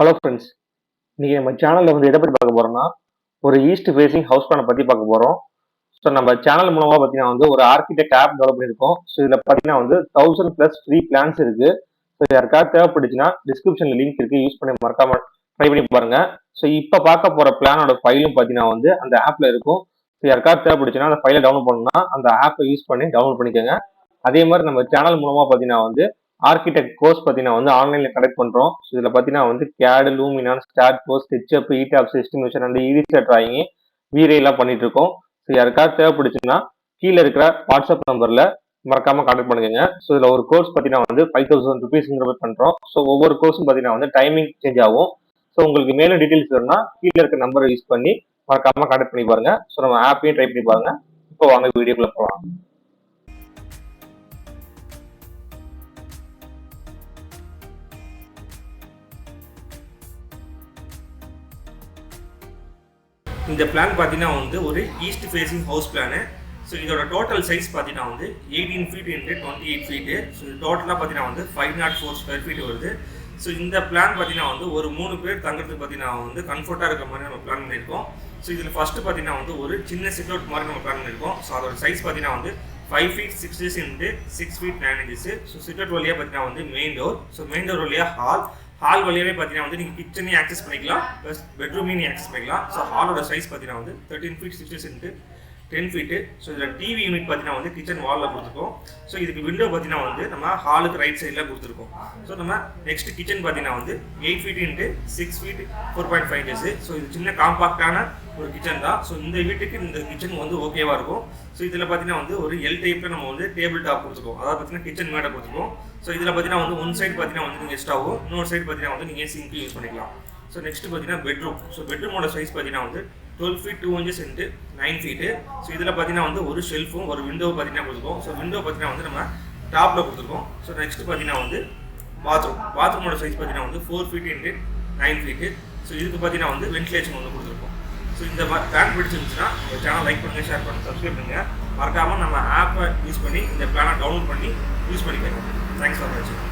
Hello friends, இன்னைக்கு நம்ம சேனலில் வந்து எதை பற்றி பார்க்க போகிறோம்னா ஒரு ஈஸ்ட் ஃபேஸிங் ஹவுஸ் பிளானை பற்றி பார்க்க போகிறோம். ஸோ நம்ம சேனல் மூலமாக பார்த்தீங்கன்னா வந்து ஒரு ஆர்கிடெக்ட் ஆப் டெவலப் பண்ணியிருக்கோம். ஸோ இதில் பார்த்தீங்கன்னா வந்து 1000+ ஃப்ரீ பிளான்ஸ் இருக்குது. ஸோ யாருக்காவது தேவைப்பட்டுச்சுன்னா டிஸ்கிரிப்ஷனில் லிங்க் இருக்குது, யூஸ் பண்ணி மறக்காம ட்ரை பண்ணி பாருங்கள். ஸோ இப்போ பார்க்க போகிற பிளானோட ஃபைலும் பார்த்தீங்கன்னா வந்து அந்த ஆப்பில் இருக்கும். ஸோ யாருக்காவது தேவைப்பட்டுச்சுன்னா அந்த ஃபைலை டவுன்லோட் பண்ணணும்னா அந்த ஆப்பை யூஸ் பண்ணி டவுன்லோட் பண்ணிக்கோங்க. அதே மாதிரி நம்ம சேனல் மூலமாக பார்த்தீங்கன்னா வந்து ஆர்கிடெக்ட் கோர்ஸ் பார்த்தீங்கன்னா வந்து ஆன்லைனில் கனெக்ட் பண்ணுறோம். ஸோ இதில் பார்த்தீங்கன்னா வந்து கேடு, லூமினான், star, SketchUp, ETABS, estimation and ஈஸியாக டிராயிங், வீரையெல்லாம் பண்ணிட்டு இருக்கோம். ஸோ யாருக்காவது தேவைப்படுச்சுன்னா கீழே இருக்கிற வாட்ஸ்அப் நம்பரில் மறக்காம கான்டாக்ட் பண்ணுங்க. ஸோ இதில் ஒரு கோர்ஸ் பார்த்தீங்கன்னா வந்து 5000 rupees பண்ணுறோம். ஸோ ஒவ்வொரு கோர்ஸும் பார்த்தீங்கன்னா வந்து டைமிங் சேஞ்ச் ஆகும். ஸோ உங்களுக்கு மேலும் டீட்டெயில்ஸ் வேணும்னா கீழே இருக்க நம்பரை யூஸ் பண்ணி மறக்காம கான்டாக்ட் பண்ணி பாருங்க. ஸோ நம்ம ஆப்பையும் ட்ரை பண்ணி பாருங்க. இப்போ வாங்க வீடியோக்குள்ள போகலாம். இந்த பிளான் பார்த்தீங்கன்னா வந்து ஒரு east facing house plan. So இதோட டோட்டல் சைஸ் பார்த்தீங்கன்னா வந்து 18 feet into 28 feet. ஸோ டோட்டலாக பார்த்தீங்கன்னா வந்து 504 square feet வருது. ஸோ இந்த பிளான் பார்த்தீங்கன்னா வந்து ஒரு 3 பேர் தங்குறதுக்கு பார்த்தீங்கன்னா வந்து கம்ஃபர்ட்டாக இருக்க மாதிரி நம்ம பிளான் பண்ணியிருக்கோம். ஸோ இதில் ஃபஸ்ட்டு பார்த்தீங்கன்னா வந்து ஒரு சின்ன சிட் அவுட் மாதிரி நம்ம பிளான் பண்ணியிருக்கோம். ஸோ அதோட சைஸ் பார்த்தீங்கன்னா வந்து 5 feet 6 inches into 6 feet 9 inches. So sit out வழியாக பார்த்தீங்கன்னா வந்து main door. So main door வழியாக ஹால் வழியாகவே பார்த்தீங்கன்னா வந்து நீங்கள் கிச்சனையும் ஆக்சஸ் பண்ணிக்கலாம், ப்ளஸ் பெட்ரூமையும் ஆக்சஸ் பண்ணிக்கலாம். ஸோ ஹாலோட சைஸ் பார்த்தீங்கன்னா வந்து 13 feet 6 inches into 10 feet. So இதில் டிவி யூனிட் பார்த்தீங்கன்னா வந்து கிச்சன் வாலில் கொடுத்துருக்கோம். ஸோ இதுக்கு விண்டோ பார்த்தீங்கன்னா வந்து நம்ம ஹாலுக்கு ரைட் சைடில் கொடுத்துருக்கோம். ஸோ நம்ம நெக்ஸ்ட் கிச்சன் பார்த்தீங்கன்னா வந்து 8 feet into 6 feet 4.5 inches. So இது சின்ன காம்பாக்டான ஒரு கிச்சன் தான். ஸோ இந்த வீட்டுக்கு இந்த கிச்சன் வந்து ஓகேவாக இருக்கும். ஸோ இதில் பார்த்தீங்கன்னா வந்து ஒரு எல் டைப்பில் நம்ம வந்து டேபிள் டாப் கொடுத்துருக்கோம், அதாவது பார்த்தீங்கன்னா கிச்சன் மேடை கொடுத்துருக்கோம். ஸோ இதில் பார்த்தீங்கன்னா வந்து ஒன் சைடு பார்த்தீங்கன்னா வந்து நீங்கள் எக்ஸ்ட்ராவும், இன்னொரு சைடு பார்த்தீங்கன்னா வந்து நீங்கள் சிங்க்கு யூஸ் பண்ணிக்கலாம். ஸோ நெக்ஸ்ட் பார்த்தீங்கன்னா பெட்ரூம். ஸோ பெட்ரூமோட சைஸ் பார்த்தீங்கன்னா வந்து 12 feet 2 inches into 9 feet. So இதில் பார்த்தீங்கன்னா வந்து ஒரு ஷெல்ஃபும் ஒரு விண்டோ பார்த்தீங்கன்னா கொடுத்துருக்கோம். ஸோ விண்டோ பார்த்தீங்கன்னா வந்து நம்ம டாப்பில் கொடுத்துருக்கோம். ஸோ நெக்ஸ்ட் பார்த்தீங்கன்னா வந்து பாத்ரூமோட சைஸ் பார்த்தீங்கன்னா வந்து 4 feet into 9 feet. ஸோ இதுக்கு பார்த்தீங்கன்னா வந்து வென்டிலேஷன் வந்து கொடுத்துருக்கோம். ஸோ இந்த பிளான் பிடிச்சிருந்துச்சுன்னா உங்கள் சேனல் லைக் பண்ணுங்கள், ஷேர் பண்ணுங்கள், சப்ஸ்கிரைப் பண்ணுங்கள். மறக்காமல் நம்ம ஆப்பை யூஸ் பண்ணி இந்த பிளானை டவுன்லோட் பண்ணி யூஸ் பண்ணிக்கோங்க. தேங்க்ஸ் ஃபார் வாட்சிங்.